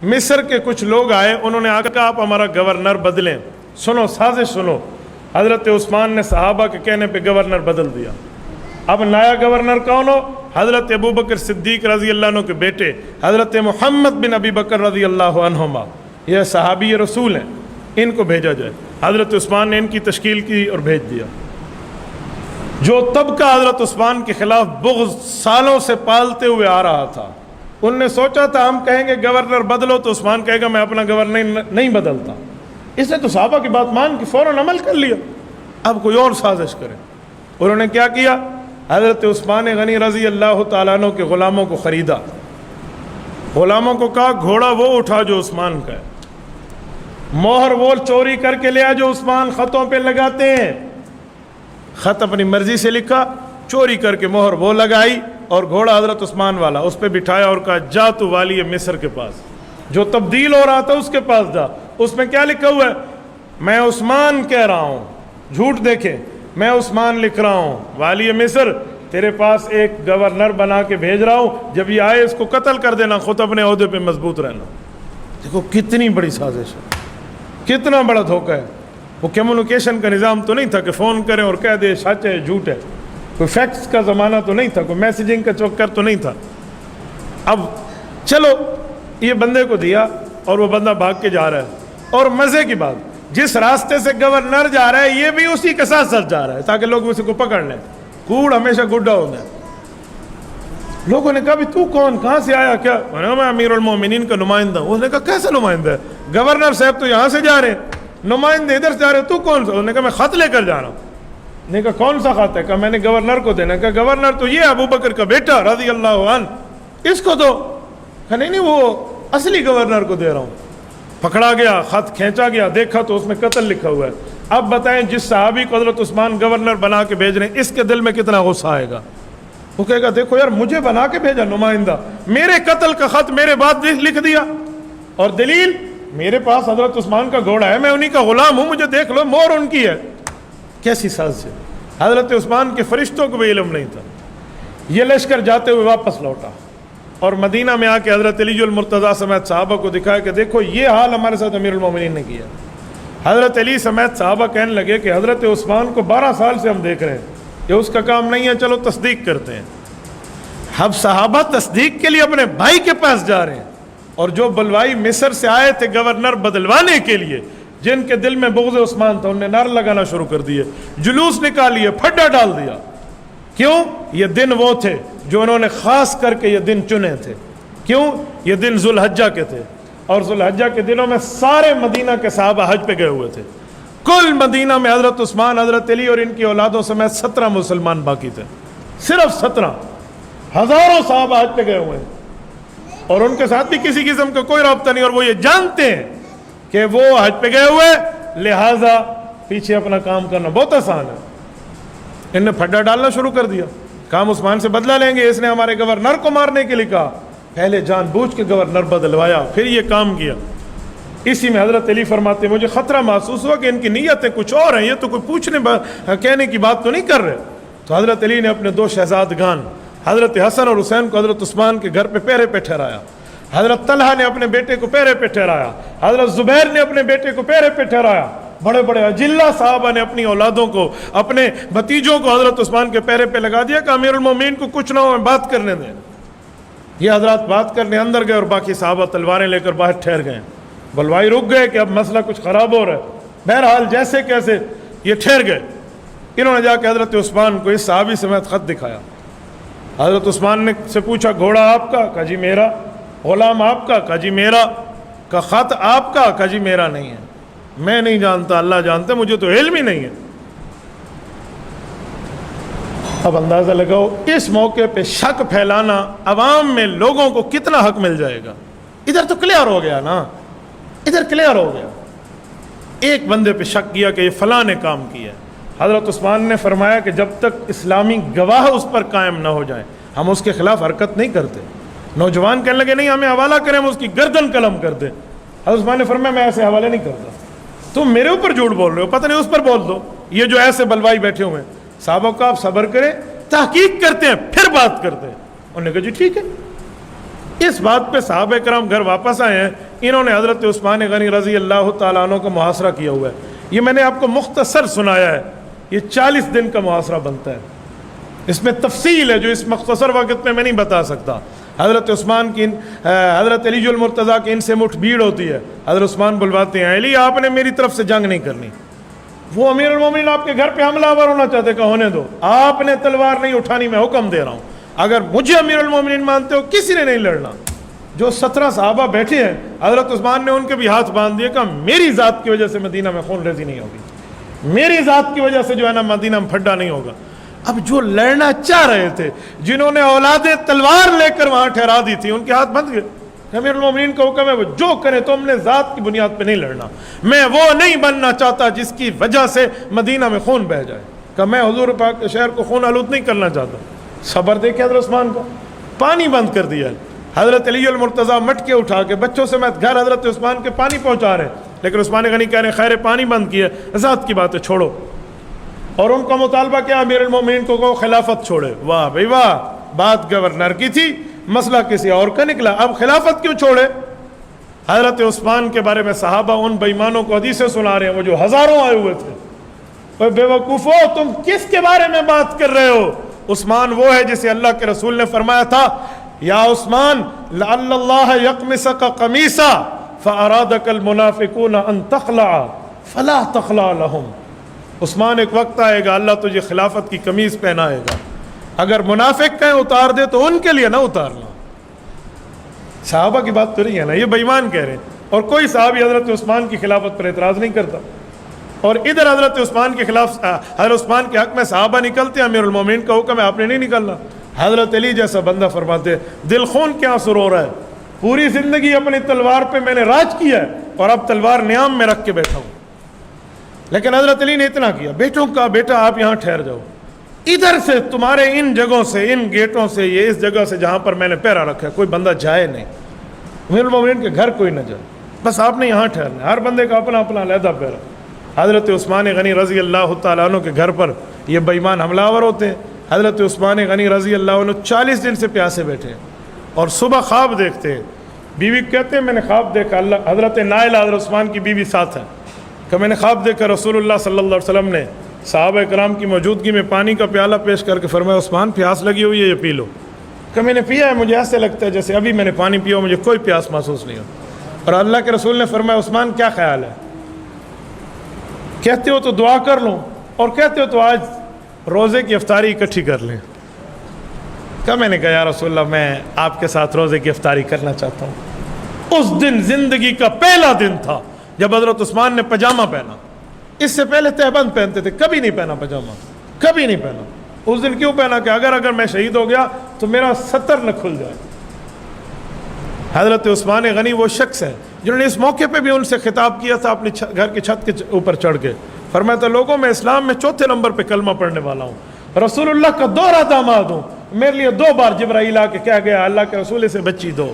مصر کے کچھ لوگ آئے، انہوں نے آ کر کہا آپ ہمارا گورنر بدلیں۔ سنو سازش سنو، حضرت عثمان نے صحابہ کے کہنے پہ گورنر بدل دیا۔ اب نیا گورنر کون ہو؟ حضرت ابوبکر صدیق رضی اللہ عنہ کے بیٹے حضرت محمد بن ابی بکر رضی اللہ عنہما، یہ صحابی رسول ہیں، ان کو بھیجا جائے۔ حضرت عثمان نے ان کی تشکیل کی اور بھیج دیا۔ جو طبقہ حضرت عثمان کے خلاف بغض سالوں سے پالتے ہوئے آ رہا تھا، ان نے سوچا تھا ہم کہیں گے گورنر بدلو تو عثمان کہے گا میں اپنا گورنر نہیں بدلتا۔ اس نے تو صحابہ کی بات مان کے فوراً عمل کر لیا، اب کوئی اور سازش کرے۔ انہوں نے کیا کیا؟ حضرت عثمان غنی رضی اللہ تعالیٰ عنہ کے غلاموں کو خریدا، غلاموں کو کہا گھوڑا وہ اٹھا جو عثمان کا ہے، مہر وہ چوری کر کے لیا جو عثمان خطوں پہ لگاتے ہیں۔ خط اپنی مرضی سے لکھا، چوری کر کے مہر وہ لگائی، اور گھوڑا حضرت عثمان والا اس پہ بٹھایا اور کہا جا تو والی مصر کے پاس، جو تبدیل ہو رہا تھا اس کے پاس جا۔ اس میں کیا لکھا ہوا ہے؟ میں عثمان کہہ رہا ہوں، جھوٹ دیکھیں، میں عثمان لکھ رہا ہوں، والی مصر تیرے پاس ایک گورنر بنا کے بھیج رہا ہوں، جب یہ آئے اس کو قتل کر دینا، خود اپنے عہدے پہ مضبوط رہنا۔ دیکھو کتنی بڑی سازش ہے، کتنا بڑا دھوکہ ہے۔ وہ کمیونیکیشن کا نظام تو نہیں تھا کہ فون کریں اور کہہ دے سچ ہے جھوٹ ہے، کوئی فیکس کا زمانہ تو نہیں تھا، کوئی میسیجنگ کا چکر تو نہیں تھا۔ اب چلو یہ بندے کو دیا اور وہ بندہ بھاگ کے جا رہا ہے، اور مزے کی بات جس راستے سے گورنر جا رہا ہے یہ بھی اسی کے ساتھ ساتھ جا رہا ہے تاکہ لوگ اسے کو پکڑ لیں۔ کوڑ ہمیشہ گڈا ہوتا ہے۔ لوگوں نے کہا بھی تو کون، کہاں سے آیا؟ کیا؟ میں امیر المومنین کا نمائندہ ہوں۔ اس نے کہا کیسا نمائندہ ہے؟ گورنر صاحب تو یہاں سے جا رہے ہیں، نمائندے ادھر سے جا رہے، تو کون سا؟ انہوں نے کہا میں خط لے کر جا رہا ہوں۔ نے کہا کون سا خط ہے؟ کہا میں نے گورنر کو دینا۔ کہا گورنر تو یہ ابو بکر کا بیٹا رضی اللہ عنہ، اس کو دو۔ کہا نہیں وہ اصلی گورنر کو دے رہا ہوں۔ پکڑا گیا، خط کھینچا گیا، دیکھا تو اس میں قتل لکھا ہوا ہے۔ اب بتائیں جس صحابی کو حضرت عثمان گورنر بنا کے بھیج رہے ہیں اس کے دل میں کتنا غصہ آئے گا؟ وہ کہے گا دیکھو یار مجھے بنا کے بھیجا نمائندہ، میرے قتل کا خط میرے بعد لکھ دیا، اور دلیل میرے پاس حضرت عثمان کا گھوڑا ہے، میں انہی کا غلام ہوں، مجھے دیکھ لو، مور ان کی ہے۔ کیسی ساز ہے؟ حضرت عثمان کے فرشتوں کو بھی علم نہیں تھا۔ یہ لشکر جاتے ہوئے واپس لوٹا اور مدینہ میں آ کے حضرت علی المرتضیٰ سمیت صحابہ کو دکھایا کہ دیکھو یہ حال ہمارے ساتھ امیر المومنین نے کیا۔ حضرت علی سمیت صحابہ کہنے لگے کہ حضرت عثمان کو 12 سال سے ہم دیکھ رہے ہیں، یہ اس کا کام نہیں ہے، چلو تصدیق کرتے ہیں۔ اب صحابہ تصدیق کے لیے اپنے بھائی کے پاس جا رہے ہیں، اور جو بلوائی مصر سے آئے تھے گورنر بدلوانے کے لیے، جن کے دل میں بغض عثمان تھا، انہوں نے نعرے لگانا شروع کر دیے، جلوس نکالیے، پھڈا ڈال دیا۔ کیوں؟ یہ دن وہ تھے جو انہوں نے خاص کر کے یہ دن چنے تھے۔ کیوں؟ یہ دن ذو الحجہ کے تھے، اور ذو الحجہ کے دنوں میں سارے مدینہ کے صحابہ حج پہ گئے ہوئے تھے۔ کل مدینہ میں حضرت عثمان، حضرت علی اور ان کی اولادوں سمیت 17 مسلمان باقی تھے، صرف 17۔ ہزاروں صحابہ حج پہ گئے ہوئے ہیں، اور ان کے ساتھ بھی کسی قسم کا کوئی رابطہ نہیں، اور وہ یہ جانتے ہیں کہ وہ حج پہ گئے ہوئے، لہٰذا پیچھے اپنا کام کرنا بہت آسان ہے۔ ان نے پھڈا ڈالنا شروع کر دیا، کام عثمان سے بدلہ لیں گے، اس نے ہمارے گورنر کو مارنے کے لیے کہا، پہلے جان بوجھ کے گورنر بدلوایا، پھر یہ کام کیا۔ اسی میں حضرت علی فرماتے مجھے خطرہ محسوس ہوا کہ ان کی نیتیں کچھ اور ہیں، یہ تو کوئی پوچھنے کہنے کی بات تو نہیں کر رہے۔ تو حضرت علی نے اپنے 2 شہزادگان حضرت حسن اور حسین کو حضرت عثمان کے گھر پہ پہرے پہ ٹھہرایا، حضرت طلحہ نے اپنے بیٹے کو پہرے پہ ٹھہرایا، حضرت زبیر نے اپنے بیٹے کو پہرے پہ ٹھہرایا، بڑے بڑے اجلہ صحابہ نے اپنی اولادوں کو، اپنے بھتیجوں کو حضرت عثمان کے پہرے پہ لگا دیا کہ امیر المومنین کو کچھ نہ ہو، بات کرنے دیں۔ یہ حضرات بات کرنے اندر گئے اور باقی صحابہ تلواریں لے کر باہر ٹھہر گئے۔ بلوائی رک گئے کہ اب مسئلہ کچھ خراب ہو رہا ہے، بہرحال جیسے کیسے یہ ٹھہر گئے۔ انہوں نے جا کے حضرت عثمان کو اس صحابی سمیت خط دکھایا۔ حضرت عثمان نے سے پوچھا گھوڑا آپ کا؟ کہا جی میرا۔ غلام آپ کا؟ کہا جی میرا۔ کہا خط آپ کا؟ کہا جی میرا نہیں ہے، میں نہیں جانتا، اللہ جانتا، مجھے تو علم ہی نہیں ہے۔ اب اندازہ لگاؤ اس موقع پہ شک پھیلانا عوام میں لوگوں کو کتنا حق مل جائے گا۔ ادھر تو کلیئر ہو گیا نا، ادھر کلیئر ہو گیا۔ ایک بندے پہ شک کیا کہ یہ فلاں نے کام کیا، حضرت عثمان نے فرمایا کہ جب تک اسلامی گواہ اس پر قائم نہ ہو جائیں ہم اس کے خلاف حرکت نہیں کرتے۔ نوجوان کہنے لگے نہیں ہمیں حوالہ کریں، ہم اس کی گردن قلم کر دیں۔ حضرت عثمان نے فرمایا میں ایسے حوالے نہیں کرتا، تم میرے اوپر جھوٹ بول رہے ہو، پتہ نہیں اس پر بول دو، یہ جو ایسے بلوائی بیٹھے ہوئے ہیں۔ صحابہ کو آپ صبر کریں، تحقیق کرتے ہیں پھر بات کرتے ہیں۔ انہوں نے کہا جی ٹھیک ہے۔ اس بات پہ صحابہ کرام گھر واپس آئے ہیں، انہوں نے حضرت عثمان غنی رضی اللہ تعالیٰ عنہ کا محاصرہ کیا ہوا ہے. یہ میں نے آپ کو مختصر سنایا ہے، یہ 40 دن کا محاصرہ بنتا ہے. اس میں تفصیل ہے جو اس مختصر وقت میں نہیں بتا سکتا. حضرت عثمان کی حضرت علی المرتضیٰ کی ان سے مٹھ بھیڑ ہوتی ہے. حضرت عثمان بلواتے ہیں علی آپ نے میری طرف سے جنگ نہیں کرنی. وہ امیر المومنین آپ کے گھر پہ حملہ آور ہونا چاہتے کہ ہونے دو، آپ نے تلوار نہیں اٹھانی، میں حکم دے رہا ہوں. اگر مجھے امیر المومنین مانتے ہو کسی نے نہیں لڑنا. جو 17 صحابہ بیٹھے ہیں حضرت عثمان نے ان کے بھی ہاتھ باندھ دیے کہ میری ذات کی وجہ سے مدینہ میں خون ریزی نہیں ہوگی، میری ذات کی وجہ سے جو ہے نا مدینہ میں پھڈا نہیں ہوگا. اب جو لڑنا چاہ رہے تھے، جنہوں نے اولادیں تلوار لے کر وہاں ٹھہرا دی تھی، ان کے ہاتھ بند گئے. امیر المومنین کا حکم ہے وہ جو کرے تو ہم نے ذات کی بنیاد پہ نہیں لڑنا. میں وہ نہیں بننا چاہتا جس کی وجہ سے مدینہ میں خون بہہ جائے، کہ میں حضور پاک کے شہر کو خون آلود نہیں کرنا چاہتا. صبر دیکھے حضرت عثمان کا، پانی بند کر دیا. حضرت علی المرتضیٰ مٹکے اٹھا کے بچوں سے میں گھر حضرت عثمان کے پانی پہنچا رہے ہیں، لیکن عثمان غنی کہہ رہے ہیں خیر پانی بند کیا، ذات کی بات ہے چھوڑو. اور ان کا مطالبہ کیا، امیر المومنین کو خلافت چھوڑے. واہ بھائی واہ، بات گورنر کی تھی، مسئلہ کسی اور کا نکلا، اب خلافت کیوں چھوڑے. حضرت عثمان کے بارے میں صحابہ ان بےایمانوں کو حدیثیں سنا رہے ہیں، وہ جو ہزاروں آئے ہوئے تھے. اے بے وقوفو، تم کس کے بارے میں بات کر رہے ہو؟ عثمان وہ ہے جسے اللہ کے رسول نے فرمایا تھا یا عثمان لعل اللہ یقمسک قمیصا فارادک المنافقون ان تخلع فلا تخلع لهم. عثمان ایک وقت آئے گا اللہ تجھے خلافت کی قمیض پہنائے گا، اگر منافق کہیں اتار دے تو ان کے لیے نہ اتارنا. صحابہ کی بات تو نہیں ہے نا، یہ بے ایمان کہہ رہے ہیں. اور کوئی صحابی حضرت عثمان کی خلافت پر اعتراض نہیں کرتا. اور ادھر حضرت عثمان کے خلاف حضرت عثمان کے حق میں صحابہ نکلتے ہیں، امیر المومنین کا حکم ہے آپ نے نہیں نکلنا. حضرت علی جیسا بندہ فرماتے دل خون کیا آنسو رو رہا ہے، پوری زندگی اپنی تلوار پہ میں نے راج کیا ہے اور اب تلوار نیام میں رکھ کے بیٹھا ہوں. لیکن حضرت علی نے اتنا کیا، بیٹوں کا بیٹا آپ یہاں ٹھہر جاؤ، ادھر سے تمہارے ان جگہوں سے، ان گیٹوں سے، یہ اس جگہ سے جہاں پر میں نے پیرا رکھا ہے کوئی بندہ جائے نہیں، امیر المومنین کے گھر کوئی نہ جائے، بس آپ نے یہاں ٹھہرنا ہے. ہر بندے کا اپنا اپنا علیحدہ پیرا. حضرت عثمان غنی رضی اللہ تعالیٰ عنہ کے گھر پر یہ بے ایمان حملہ آور ہوتے ہیں. حضرت عثمان غنی رضی اللہ عنہ 40 دن سے پیاسے بیٹھے ہیں اور صبح خواب دیکھتے ہیں. بیوی کہتے ہیں میں نے خواب دیکھا، اللہ حضرت نائلہ حضرت عثمان کی بیوی ساتھ ہے، کہ میں نے خواب دیکھا رسول اللہ صلی اللہ علیہ وسلم نے صحابہ کرام کی موجودگی میں پانی کا پیالہ پیش کر کے فرمایا عثمان پیاس لگی ہوئی ہے یہ پی لو. کہ میں نے پیا ہے، مجھے ایسے لگتا ہے جیسے ابھی میں نے پانی پیا، مجھے کوئی پیاس محسوس نہیں ہوتا. اور اللہ کے رسول نے فرمایا عثمان کیا خیال ہے؟ کہتے ہو تو دعا کر لوں اور کہتے ہو تو آج روزے کی افطاری اکٹھی کر لیں. کہ میں نے کہا یا رسول اللہ میں آپ کے ساتھ روزے کی افطاری کرنا چاہتا ہوں. اس دن زندگی کا پہلا دن تھا جب حضرت عثمان نے پاجامہ پہنا. اس سے پہلے تہبند پہنتے تھے، کبھی نہیں پہنا پاجامہ، کبھی نہیں پہنا. اس دن کیوں پہنا کہ اگر میں شہید ہو گیا تو میرا ستر نہ کھل جائے. حضرت عثمان غنی وہ شخص ہے جنہوں نے اس موقع پہ بھی ان سے خطاب کیا تھا اپنی گھر کی چھت کے اوپر چڑھ کے. فرمایا تھا لوگوں میں اسلام میں 4تھے نمبر پہ کلمہ پڑھنے والا ہوں، رسول اللہ کا دوہرا داماد ہوں. میرے لیے 2 بار جبرائیل آ کے کہہ گیا اللہ کے رسول سے بچی دو.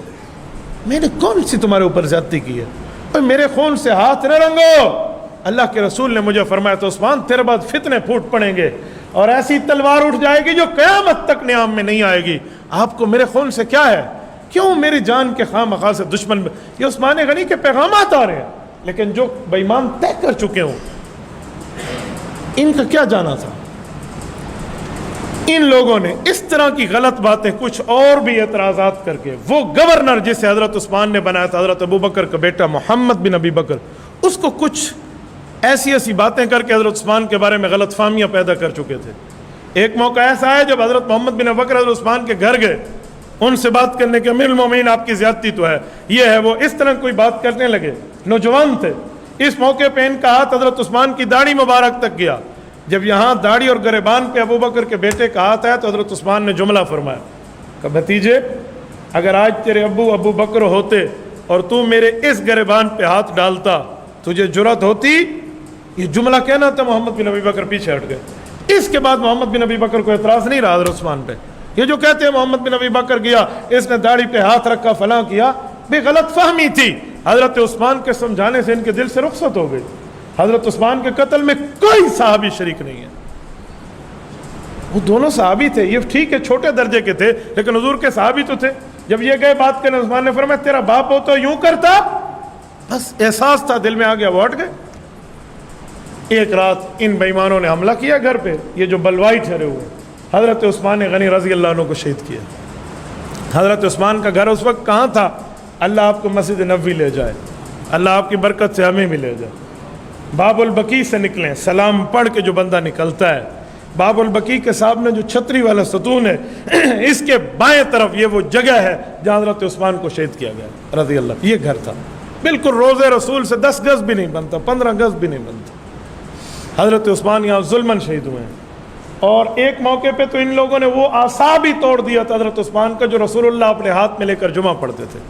میں نے کون سی تمہارے اوپر زیادتی کی ہے؟ میرے خون سے ہاتھ نہ رنگو. اللہ کے رسول نے مجھے فرمایا تو عثمان تیرے بعد فتنے پھوٹ پڑیں گے اور ایسی تلوار اٹھ جائے گی جو قیامت تک نیام میں نہیں آئے گی. آپ کو میرے خون سے کیا ہے؟ کیوں میری جان کے خواہ مخواہ سے دشمن؟ یہ عثمان غنی کے پیغامات آ رہے ہیں، لیکن جو بے ایمان طے کر چکے ہوں ان کا کیا جانا تھا؟ ان لوگوں نے اس طرح کی غلط باتیں کچھ اور بھی اعتراضات کر کے وہ گورنر جسے حضرت عثمان نے بنایا تھا، حضرت ابو بکر کا بیٹا محمد بن ابی بکر، اس کو کچھ ایسی باتیں کر کے حضرت عثمان کے بارے میں غلط فہمیاں پیدا کر چکے تھے. ایک موقع ایسا ہے جب حضرت محمد بن ابی بکر حضرت عثمان کے گھر گئے، ان سے بات کرنے کے امیر المومنین آپ کی زیادتی تو ہے، یہ ہے وہ، اس طرح کوئی بات کرنے لگے. نوجوان تھے. اس موقع پہ ان کا ہاتھ حضرت عثمان کی داڑھی مبارک تک گیا. جب یہاں داڑھی اور گریبان پہ ابو بکر کے بیٹے کا ہاتھ ہے تو حضرت عثمان نے جملہ فرمایا کہ بھتیجے اگر آج تیرے ابو بکر ہوتے اور تو میرے اس گریبان پہ ہاتھ ڈالتا تجھے جرأت ہوتی؟ یہ جملہ کہنا تھا. محمد بن ابی بکر پیچھے ہٹ گئے. اس کے بعد محمد بن ابی بکر کو اعتراض نہیں رہا حضرت عثمان پہ. یہ جو کہتے ہیں محمد بن ابی بکر گیا، اس نے داڑھی پہ ہاتھ رکھا، فلاں کیا، بے غلط فہمی تھی. حضرت عثمان کے سمجھانے سے ان کے دل سے رخصت ہو گئی. حضرت عثمان کے قتل میں کوئی صحابی شریک نہیں ہے. وہ دونوں صحابی تھے، یہ ٹھیک ہے چھوٹے درجے کے تھے لیکن حضور کے صحابی تو تھے. جب یہ گئے بات کرنے عثمان نے فرمایا تیرا باپ ہو تو یوں کرتا. بس احساس تھا دل میں آ گیا, وہ ہٹ گئے. ایک رات ان بےایمانوں نے حملہ کیا گھر پہ, یہ جو بلوائی ٹھہرے ہوئے. حضرت عثمان غنی رضی اللہ عنہ کو شہید کیا. حضرت عثمان کا گھر اس وقت کہاں تھا؟ اللہ آپ کو مسجد نبوی لے جائے, اللہ آپ کی برکت سے ہمیں بھی لے جائے. باب البقیع سے نکلیں, سلام پڑھ کے جو بندہ نکلتا ہے, باب البقیع کے سامنے جو چھتری والا ستون ہے, اس کے بائیں طرف یہ وہ جگہ ہے جہاں حضرت عثمان کو شہید کیا گیا رضی اللہ. یہ گھر تھا بالکل روضہ رسول سے 10 گز بھی نہیں بنتا, 15 گز بھی نہیں بنتا. حضرت عثمان یہاں ظلماً شہید ہوئے ہیں. اور ایک موقع پہ تو ان لوگوں نے وہ اعصاب ہی توڑ دیا تھا حضرت عثمان کا جو رسول اللہ اپنے ہاتھ میں لے کر جمعہ پڑھتے تھے.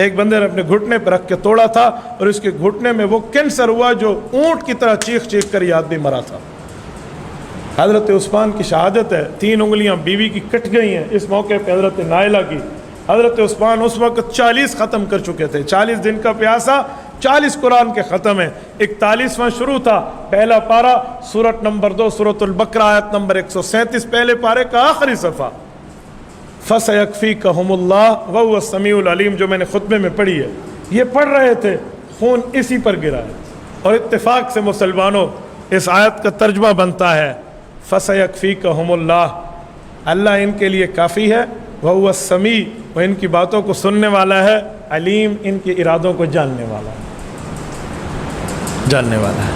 ایک بندے نے اپنے گھٹنے پہ رکھ کے توڑا تھا, اور اس کے گھٹنے میں وہ کینسر ہوا جو اونٹ کی طرح چیخ چیخ کر یہ آدمی مرا تھا. حضرت عثمان کی شہادت ہے, 3 انگلیاں بیوی کی کٹ گئی ہیں. اس موقع پہ حضرت نائلہ کی. حضرت عثمان اس وقت 40 ختم کر چکے تھے, 40 دن کا پیاسا, 40 قرآن کے ختم ہیں. 41واں شروع تھا, پہلا پارہ سورت نمبر 2 سورۃ البقرہ آیت نمبر 137, پہلے پارے کا آخری صفحہ. فَسَيَكْفِيكَهُمُ اللَّهُ وَهُوَ السَّمِيعُ الْعَلِيمُ جو میں نے خطبے میں پڑھی ہے. یہ پڑھ رہے تھے, خون اسی پر گرا ہے. اور اتفاق سے مسلمانوں اس آیت کا ترجمہ بنتا ہے فَسَيَكْفِيكَهُمُ اللَّهُ, اللہ ان کے لیے کافی ہے. وَهُوَ السَّمِيعُ, وہ ان کی باتوں کو سننے والا ہے. علیم, ان کے ارادوں کو جاننے والا ہے, جاننے والا ہے.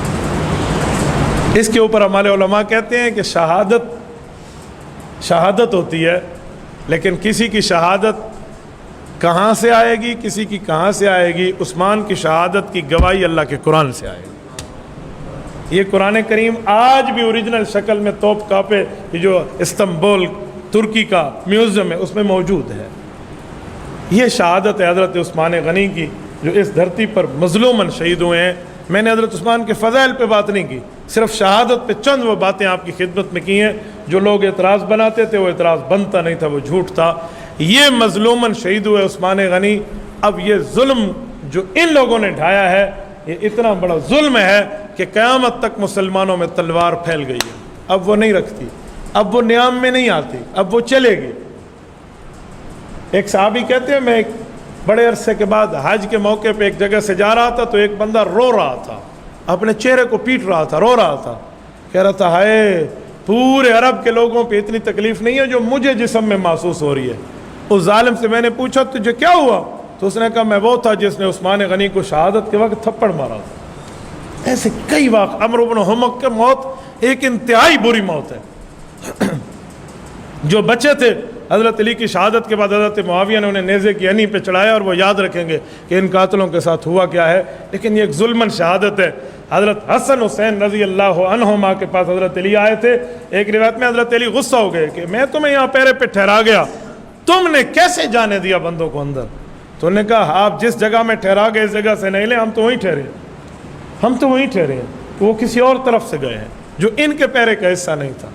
اس کے اوپر ہمارے علماء کہتے ہیں کہ شہادت ہوتی ہے, لیکن کسی کی شہادت کہاں سے آئے گی, کسی کی کہاں سے آئے گی. عثمان کی شہادت کی گواہی اللہ کے قرآن سے آئے گی. یہ قرآن کریم آج بھی اوریجنل شکل میں توپ کاپے, یہ جو استنبول ترکی کا میوزیم ہے اس میں موجود ہے. یہ شہادت ہے حضرت عثمان غنی کی جو اس دھرتی پر مظلوماً شہید ہوئے ہیں. میں نے حضرت عثمان کے فضائل پہ بات نہیں کی, صرف شہادت پہ چند وہ باتیں آپ کی خدمت میں کی ہیں. جو لوگ اعتراض بناتے تھے وہ اعتراض بنتا نہیں تھا, وہ جھوٹ تھا. یہ مظلوماً شہید ہوئے عثمان غنی. اب یہ ظلم جو ان لوگوں نے ڈھایا ہے, یہ اتنا بڑا ظلم ہے کہ قیامت تک مسلمانوں میں تلوار پھیل گئی ہے. اب وہ نہیں رکھتی, اب وہ نیام میں نہیں آتی, اب وہ چلے گی. ایک صحابی کہتے ہیں میں ایک بڑے عرصے کے بعد حج کے موقع پہ ایک جگہ سے جا رہا تھا, تو ایک بندہ رو رہا تھا, اپنے چہرے کو پیٹ رہا تھا, رو رہا تھا. کہہ رہا تھا ہائے پورے عرب کے لوگوں پہ اتنی تکلیف نہیں ہے جو مجھے جسم میں محسوس ہو رہی ہے. اس ظالم سے میں نے پوچھا تجھے کیا ہوا, تو اس نے کہا میں وہ تھا جس نے عثمان غنی کو شہادت کے وقت تھپڑ مارا تھا. ایسے کئی واقع. عمرو بن حمق کی موت ایک انتہائی بری موت ہے. جو بچے تھے حضرت علی کی شہادت کے بعد حضرت معاویہ نے انہیں نیزے کی انی پہ چڑھایا, اور وہ یاد رکھیں گے کہ ان قاتلوں کے ساتھ ہوا کیا ہے. لیکن یہ ایک ظلمن شہادت ہے. حضرت حسن حسین رضی اللہ عنہما کے پاس حضرت علی آئے تھے. ایک روایت میں حضرت علی غصہ ہو گئے کہ میں تمہیں یہاں پیرے پہ ٹھہرا گیا, تم نے کیسے جانے دیا بندوں کو اندر. تو انہوں نے کہا آپ جس جگہ میں ٹھہرا گئے اس جگہ سے نہیں لیں, ہم تو وہیں ٹھہرے, ہم تو وہیں ٹھہرے ہیں. وہ کسی اور طرف سے گئے ہیں جو ان کے پیرے کا حصہ نہیں تھا.